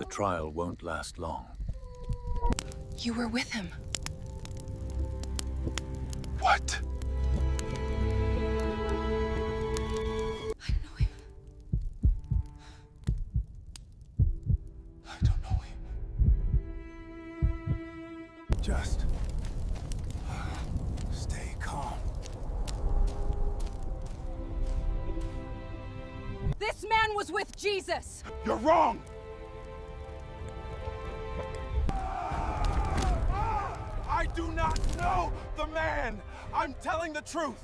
trial won't last long. You were with him. What? I know him. I don't know him. Just stay calm. This man was with Jesus! You're wrong! I do not know the man! I'm telling the truth!